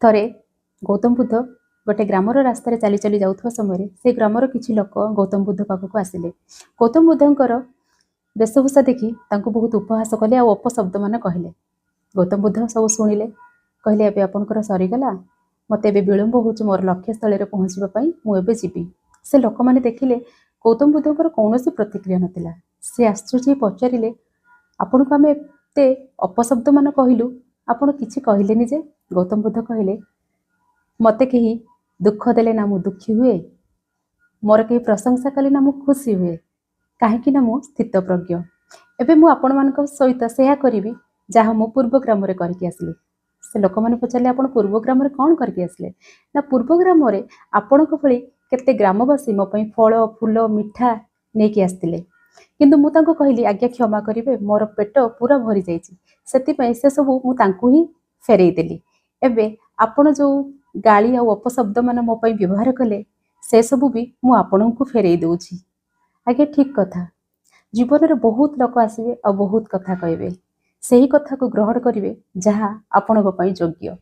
ଥରେ ଗୌତମ ବୁଦ୍ଧ गोटे ग्रामर रास्तार चली चली जाऊा समय से ग्रामर किसी लोक गौतम बुद्ध पाखक आसिले। गौतम बुद्धंकर वेशभूषा देखी बहुत उपहास कले आ अपशब्द मान कहले। गौतम बुद्ध सब शुणिले, कहले एबे आपनकर सरीगला, मत ए विलंब हो मोर लक्ष्य स्थल में पहुँचापी मुझे जीवी। से लोक मैंने देखिले गौतम बुद्धंकर कौन प्रतिक्रिया नाला। से आश्चर्य पचारे आपण को आम एत अपशब्द मान कहलु आपण कि कहले जे। गौतम बुद्ध कहले, मते कहीं दुख देले ना मु दुखी हुए, मोर कहीं प्रशंसा कले ना मु खुशी हुए, कहीं ना मु स्थित प्रज्ञ। एबे मु आपण मान सहित सेया करी जहाँ मु पूर्व ग्राम करके आसली। से लोक मैंने पचारे आपण पूर्व ग्राम कौन करके आसले ना पूर्व ग्राम आपण भली केते ग्रामवासी मो पई फल फूल मिठा नेकी आसतिले, किंतु मु तांको कहली आज्ञा क्षमा करिवे, मोर पेट पूरा भरी जाइछि, सेति से सब मु तांको ही फेरई देली। एबे आपण जो गाली आ अपशब्द मान मो पई व्यवहार कले से सब भी मु आपन को फेरई दउछि। आगे ठीक कथा, जीवन में बहुत लोक आसबे आ बहुत कथा कहबे, सही कथा को ग्रहण करिवे जहाँ आपण पई योग्य।